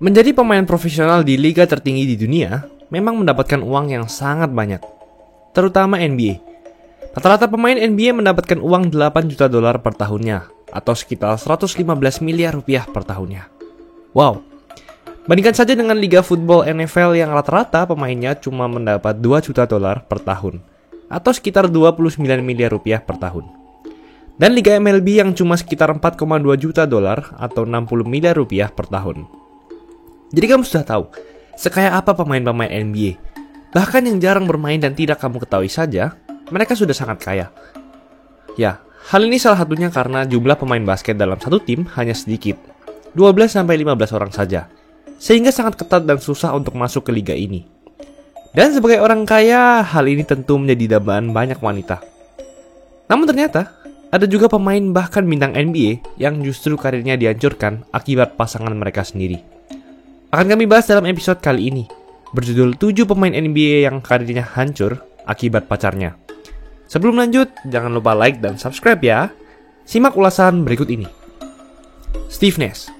Menjadi pemain profesional di liga tertinggi di dunia memang mendapatkan uang yang sangat banyak, terutama NBA. Rata-rata pemain NBA mendapatkan uang 8 juta dolar per tahunnya, atau sekitar 115 miliar rupiah per tahunnya. Wow, bandingkan saja dengan liga football NFL yang rata-rata pemainnya cuma mendapat 2 juta dolar per tahun, atau sekitar 29 miliar rupiah per tahun. Dan liga MLB yang cuma sekitar 4,2 juta dolar atau 60 miliar rupiah per tahun. Jadi kamu sudah tahu, sekaya apa pemain-pemain NBA. Bahkan yang jarang bermain dan tidak kamu ketahui saja, mereka sudah sangat kaya. Ya, hal ini salah satunya karena jumlah pemain basket dalam satu tim hanya sedikit, 12-15 orang saja. Sehingga sangat ketat dan susah untuk masuk ke liga ini. Dan sebagai orang kaya, hal ini tentu menjadi dambaan banyak wanita. Namun ternyata, ada juga pemain bahkan bintang NBA yang justru karirnya dihancurkan akibat pasangan mereka sendiri. Akan kami bahas dalam episode kali ini, berjudul 7 pemain NBA yang karirnya hancur akibat pacarnya. Sebelum lanjut, jangan lupa like dan subscribe ya. Simak ulasan berikut ini. Steve Nash.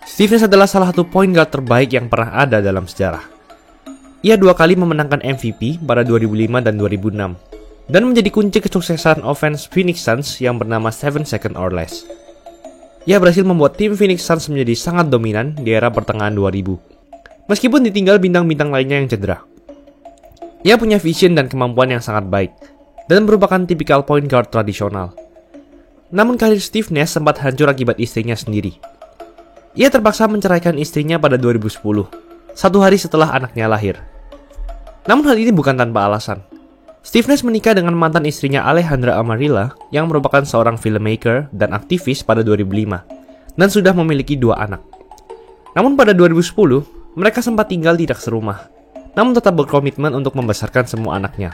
Steve Nash adalah salah satu point guard terbaik yang pernah ada dalam sejarah. Ia 2 kali memenangkan MVP pada 2005 dan 2006, dan menjadi kunci kesuksesan offense Phoenix Suns yang bernama 7 Second or Less. Ia berhasil membuat tim Phoenix Suns menjadi sangat dominan di era pertengahan 2000, meskipun ditinggal bintang-bintang lainnya yang cedera. Ia punya vision dan kemampuan yang sangat baik, dan merupakan tipikal point guard tradisional. Namun karir Steve Nash sempat hancur akibat istrinya sendiri. Ia terpaksa menceraikan istrinya pada 2010, 1 hari setelah anaknya lahir. Namun hal ini bukan tanpa alasan. Steve Nash menikah dengan mantan istrinya Alejandra Amarilla yang merupakan seorang filmmaker dan aktivis pada 2005 dan sudah memiliki 2 anak. Namun pada 2010, mereka sempat tinggal tidak serumah, namun tetap berkomitmen untuk membesarkan semua anaknya.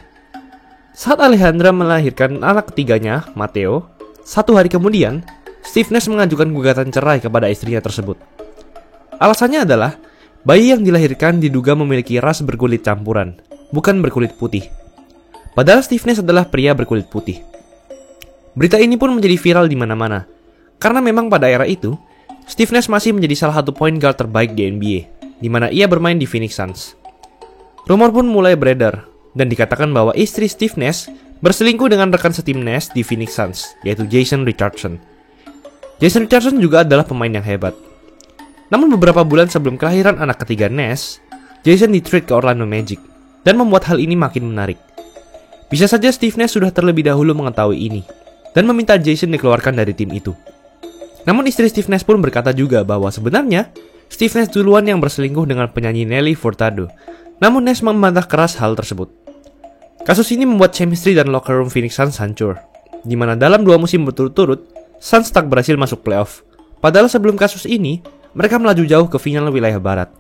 Saat Alejandra melahirkan anak ketiganya, Matteo, 1 hari kemudian, Steve Nash mengajukan gugatan cerai kepada istrinya tersebut. Alasannya adalah, bayi yang dilahirkan diduga memiliki ras berkulit campuran, bukan berkulit putih. Padahal Steve Nash adalah pria berkulit putih. Berita ini pun menjadi viral di mana-mana, karena memang pada era itu, Steve Nash masih menjadi salah satu point guard terbaik di NBA, di mana ia bermain di Phoenix Suns. Rumor pun mulai beredar, dan dikatakan bahwa istri Steve Nash berselingkuh dengan rekan setim Nash di Phoenix Suns, yaitu Jason Richardson. Jason Richardson juga adalah pemain yang hebat. Namun beberapa bulan sebelum kelahiran anak ketiga Nash, Jason di-trade ke Orlando Magic, dan membuat hal ini makin menarik. Bisa saja Steve Nash sudah terlebih dahulu mengetahui ini, dan meminta Jason dikeluarkan dari tim itu. Namun istri Steve Nash pun berkata juga bahwa sebenarnya, Steve Nash duluan yang berselingkuh dengan penyanyi Nelly Furtado. Namun Nash membantah keras hal tersebut. Kasus ini membuat chemistry dan locker room Phoenix Suns hancur, di mana dalam 2 musim berturut-turut, Suns tak berhasil masuk playoff. Padahal sebelum kasus ini, mereka melaju jauh ke final wilayah barat.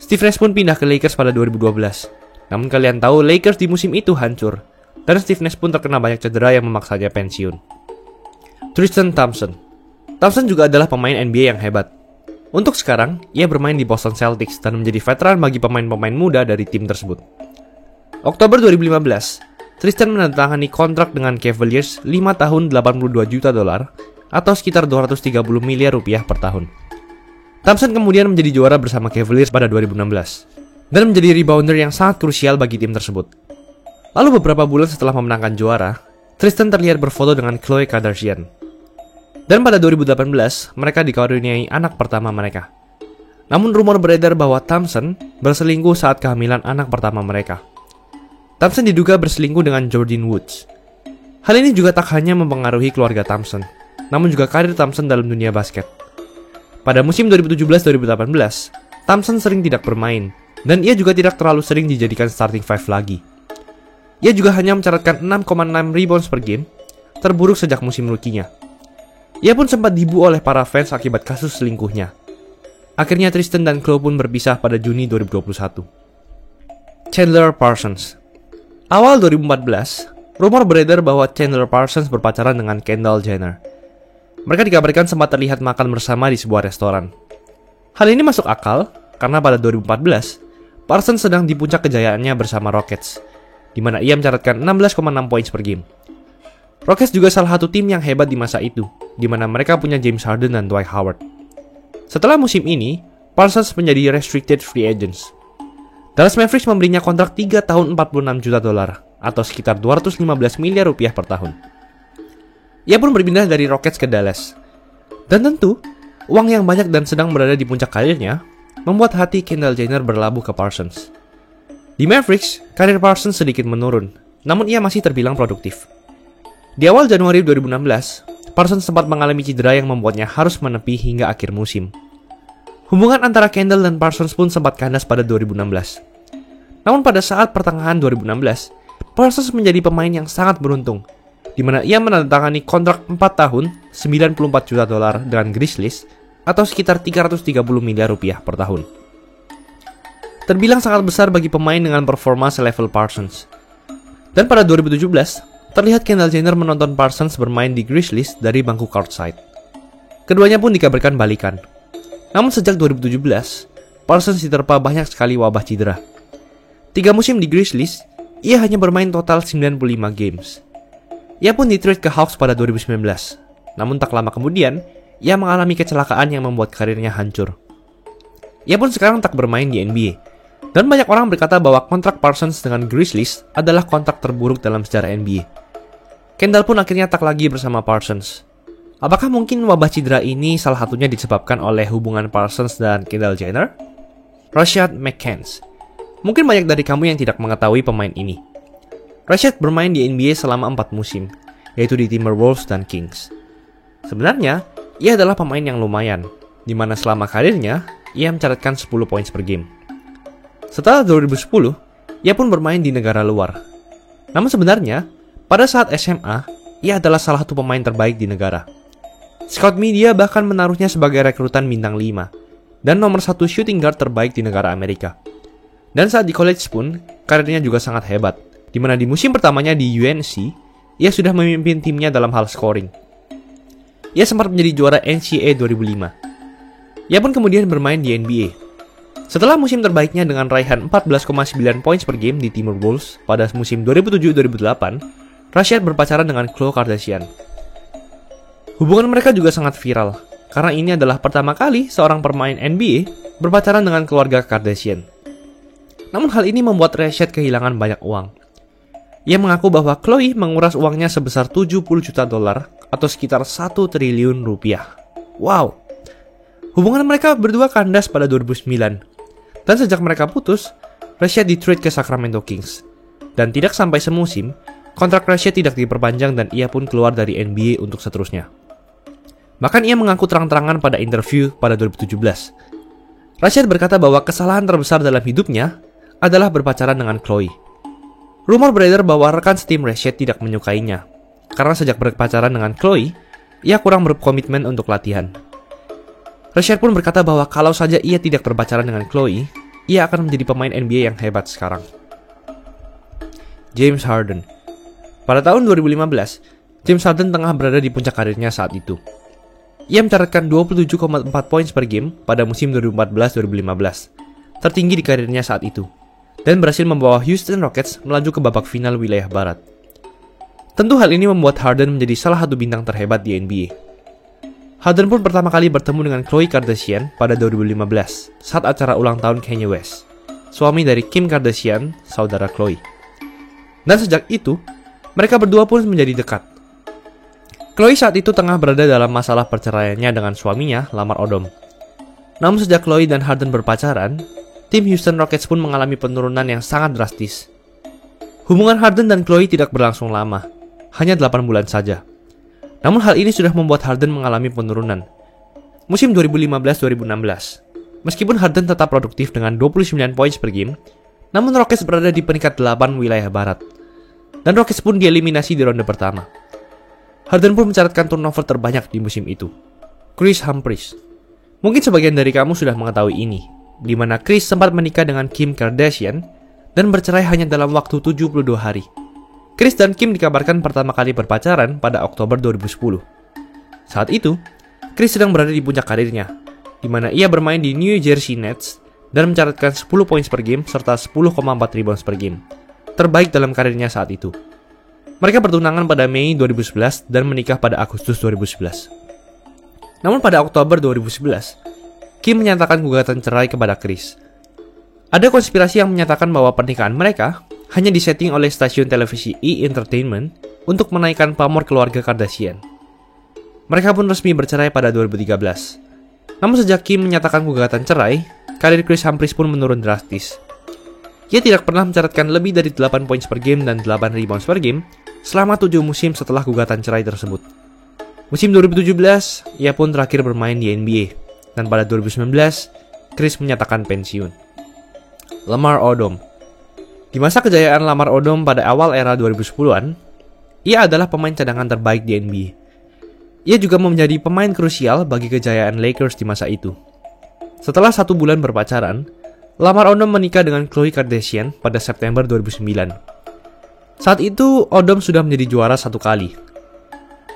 Steve Nash pun pindah ke Lakers pada 2012. Namun kalian tahu Lakers di musim itu hancur, dan Steve Nash pun terkena banyak cedera yang memaksanya pensiun. Tristan Thompson. Thompson juga adalah pemain NBA yang hebat. Untuk sekarang, ia bermain di Boston Celtics dan menjadi veteran bagi pemain-pemain muda dari tim tersebut. Oktober 2015, Tristan menandatangani kontrak dengan Cavaliers 5 tahun 82 juta dolar atau sekitar 230 miliar rupiah per tahun. Thompson kemudian menjadi juara bersama Cavaliers pada 2016 dan menjadi rebounder yang sangat krusial bagi tim tersebut. Lalu beberapa bulan setelah memenangkan juara, Tristan terlihat berfoto dengan Khloe Kardashian. Dan pada 2018, mereka dikaruniai anak pertama mereka. Namun rumor beredar bahwa Thompson berselingkuh saat kehamilan anak pertama mereka. Thompson diduga berselingkuh dengan Jordyn Woods. Hal ini juga tak hanya mempengaruhi keluarga Thompson, namun juga karir Thompson dalam dunia basket. Pada musim 2017-2018, Thompson sering tidak bermain, dan ia juga tidak terlalu sering dijadikan starting five lagi. Ia juga hanya mencatatkan 6,6 rebounds per game, terburuk sejak musim rookie-nya. Ia pun sempat dibu oleh para fans akibat kasus selingkuhnya. Akhirnya Tristan dan Khloe pun berpisah pada Juni 2021. Chandler Parsons. Awal 2014, rumor beredar bahwa Chandler Parsons berpacaran dengan Kendall Jenner. Mereka dikabarkan sempat terlihat makan bersama di sebuah restoran. Hal ini masuk akal karena pada 2014, Parsons sedang di puncak kejayaannya bersama Rockets, di mana ia mencatatkan 16,6 poin per game. Rockets juga salah satu tim yang hebat di masa itu, di mana mereka punya James Harden dan Dwight Howard. Setelah musim ini, Parsons menjadi restricted free agents. Dallas Mavericks memberinya kontrak 3 tahun 46 juta dolar atau sekitar 215 miliar rupiah per tahun. Ia pun berpindah dari Rockets ke Dallas. Dan tentu, uang yang banyak dan sedang berada di puncak karirnya membuat hati Kendall Jenner berlabuh ke Parsons. Di Mavericks, karir Parsons sedikit menurun, namun ia masih terbilang produktif. Di awal Januari 2016, Parsons sempat mengalami cedera yang membuatnya harus menepi hingga akhir musim. Hubungan antara Kendall dan Parsons pun sempat kandas pada 2016. Namun pada saat pertengahan 2016, Parsons menjadi pemain yang sangat beruntung, di mana ia menandatangani kontrak 4 tahun 94 juta dolar dengan Grizzlies atau sekitar 330 miliar rupiah per tahun. Terbilang sangat besar bagi pemain dengan performa selevel Parsons. Dan pada 2017, terlihat Kendall Jenner menonton Parsons bermain di Grizzlies dari bangku courtside. Keduanya pun dikabarkan balikan. Namun sejak 2017, Parsons diterpa banyak sekali wabah cedera. 3 musim di Grizzlies, ia hanya bermain total 95 games. Ia pun di-trade ke Hawks pada 2019. Namun tak lama kemudian, ia mengalami kecelakaan yang membuat karirnya hancur. Ia pun sekarang tak bermain di NBA. Dan banyak orang berkata bahwa kontrak Parsons dengan Grizzlies adalah kontrak terburuk dalam sejarah NBA. Kendall pun akhirnya tak lagi bersama Parsons. Apakah mungkin wabah cedera ini salah satunya disebabkan oleh hubungan Parsons dan Kendall Jenner? Rashad McCants. Mungkin banyak dari kamu yang tidak mengetahui pemain ini. Rashad bermain di NBA selama 4 musim, yaitu di Timberwolves dan Kings. Sebenarnya, ia adalah pemain yang lumayan, di mana selama karirnya, ia mencatatkan 10 poin per game. Setelah 2010, ia pun bermain di negara luar. Namun sebenarnya, pada saat SMA, ia adalah salah satu pemain terbaik di negara. Scout Media bahkan menaruhnya sebagai rekrutan bintang 5 dan nomor 1 shooting guard terbaik di negara Amerika. Dan saat di college pun, karirnya juga sangat hebat, di mana di musim pertamanya di UNC, ia sudah memimpin timnya dalam hal scoring. Ia sempat menjadi juara NCAA 2005. Ia pun kemudian bermain di NBA. Setelah musim terbaiknya dengan raihan 14,9 poin per game di Timberwolves pada musim 2007-2008, Rashad berpacaran dengan Khloe Kardashian. Hubungan mereka juga sangat viral, karena ini adalah pertama kali seorang pemain NBA berpacaran dengan keluarga Kardashian. Namun hal ini membuat Rashad kehilangan banyak uang. Ia mengaku bahwa Khloe menguras uangnya sebesar 70 juta dolar atau sekitar 1 triliun rupiah. Wow! Hubungan mereka berdua kandas pada 2009. Dan sejak mereka putus, Rashad di-trade ke Sacramento Kings. Dan tidak sampai semusim, kontrak Rashad tidak diperpanjang dan ia pun keluar dari NBA untuk seterusnya. Bahkan ia mengaku terang-terangan pada interview pada 2017. Rashad berkata bahwa kesalahan terbesar dalam hidupnya adalah berpacaran dengan Khloe. Rumor beredar bahwa rekan setim Rashad tidak menyukainya, karena sejak berpacaran dengan Khloe, ia kurang berkomitmen untuk latihan. Rashad pun berkata bahwa kalau saja ia tidak berpacaran dengan Khloe, ia akan menjadi pemain NBA yang hebat sekarang. James Harden. Pada tahun 2015, James Harden tengah berada di puncak karirnya saat itu. Ia mencatatkan 27,4 poin per game pada musim 2014-2015, tertinggi di karirnya saat itu, dan berhasil membawa Houston Rockets melaju ke babak final wilayah barat. Tentu hal ini membuat Harden menjadi salah satu bintang terhebat di NBA. Harden pun pertama kali bertemu dengan Khloe Kardashian pada 2015 saat acara ulang tahun Kanye West, suami dari Kim Kardashian, saudara Khloe. Dan sejak itu, mereka berdua pun menjadi dekat. Khloe saat itu tengah berada dalam masalah perceraiannya dengan suaminya, Lamar Odom. Namun sejak Khloe dan Harden berpacaran, tim Houston Rockets pun mengalami penurunan yang sangat drastis. Hubungan Harden dan Khloe tidak berlangsung lama, hanya 8 bulan saja. Namun hal ini sudah membuat Harden mengalami penurunan. Musim 2015-2016, meskipun Harden tetap produktif dengan 29 poin per game, namun Rockets berada di peringkat 8 wilayah barat. Dan Rockets pun dieliminasi di ronde pertama. Harden pun mencatatkan turnover terbanyak di musim itu. Kris Humphries. Mungkin sebagian dari kamu sudah mengetahui ini, di mana Kris sempat menikah dengan Kim Kardashian dan bercerai hanya dalam waktu 72 hari. Kris dan Kim dikabarkan pertama kali berpacaran pada Oktober 2010. Saat itu, Kris sedang berada di puncak karirnya, di mana ia bermain di New Jersey Nets dan mencatatkan 10 poin per game serta 10,4 rebounds per game, terbaik dalam karirnya saat itu. Mereka bertunangan pada Mei 2011 dan menikah pada Agustus 2011. Namun pada Oktober 2011, Kim menyatakan gugatan cerai kepada Kris. Ada konspirasi yang menyatakan bahwa pernikahan mereka hanya disetting oleh stasiun televisi E! Entertainment untuk menaikkan pamor keluarga Kardashian. Mereka pun resmi bercerai pada 2013. Namun sejak Kim menyatakan gugatan cerai, karir Kris Humphries pun menurun drastis. Ia tidak pernah mencatatkan lebih dari 8 poin per game dan 8 rebounds per game selama 7 musim setelah gugatan cerai tersebut. Musim 2017, ia pun terakhir bermain di NBA, dan pada 2019, Kris menyatakan pensiun. Lamar Odom. Di masa kejayaan Lamar Odom pada awal era 2010-an, ia adalah pemain cadangan terbaik di NBA. Ia juga menjadi pemain krusial bagi kejayaan Lakers di masa itu. Setelah 1 bulan berpacaran, Lamar Odom menikah dengan Khloe Kardashian pada September 2009. Saat itu, Odom sudah menjadi juara 1 kali.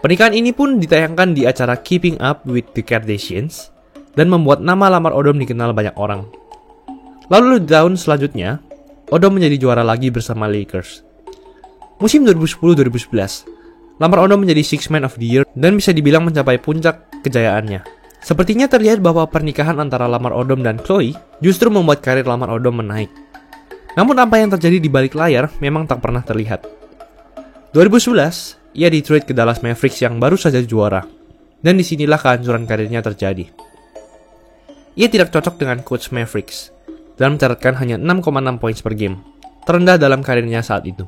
Pernikahan ini pun ditayangkan di acara Keeping Up with the Kardashians dan membuat nama Lamar Odom dikenal banyak orang. Lalu di tahun selanjutnya, Odom menjadi juara lagi bersama Lakers. Musim 2010-2011, Lamar Odom menjadi Sixth Man of the Year dan bisa dibilang mencapai puncak kejayaannya. Sepertinya terlihat bahwa pernikahan antara Lamar Odom dan Khloe justru membuat karir Lamar Odom menaik. Namun apa yang terjadi di balik layar memang tak pernah terlihat. 2011, ia di-trade ke Dallas Mavericks yang baru saja juara, dan disinilah kehancuran karirnya terjadi. Ia tidak cocok dengan coach Mavericks, dan mencatatkan hanya 6,6 poin per game, terendah dalam karirnya saat itu.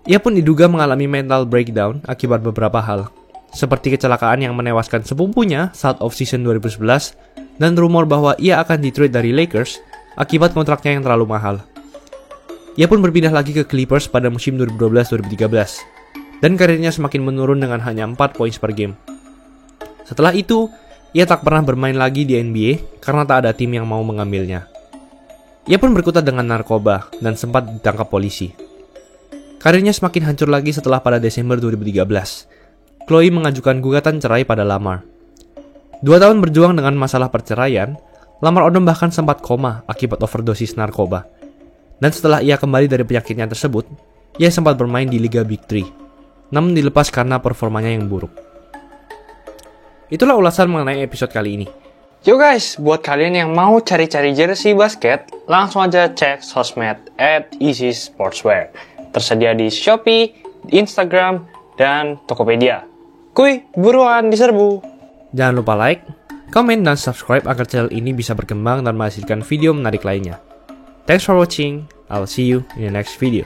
Ia pun diduga mengalami mental breakdown akibat beberapa hal, seperti kecelakaan yang menewaskan sepupunya saat off-season 2011, dan rumor bahwa ia akan di-trade dari Lakers akibat kontraknya yang terlalu mahal. Ia pun berpindah lagi ke Clippers pada musim 2012-2013, dan karirnya semakin menurun dengan hanya 4 poin per game. Setelah itu, ia tak pernah bermain lagi di NBA karena tak ada tim yang mau mengambilnya. Ia pun berkutat dengan narkoba dan sempat ditangkap polisi. Karirnya semakin hancur lagi setelah pada Desember 2013, Khloe mengajukan gugatan cerai pada Lamar. 2 tahun berjuang dengan masalah perceraian, Lamar Odom bahkan sempat koma akibat overdosis narkoba. Dan setelah ia kembali dari penyakitnya tersebut, ia sempat bermain di Liga Big 3. Namun dilepas karena performanya yang buruk. Itulah ulasan mengenai episode kali ini. Yo guys, buat kalian yang mau cari-cari jersey basket, langsung aja cek sosmed @easysportswear. Tersedia di Shopee, di Instagram, dan Tokopedia. Kuy, buruan diserbu. Jangan lupa like, komen, dan subscribe agar channel ini bisa berkembang dan menghasilkan video menarik lainnya. Thanks for watching. I'll see you in the next video.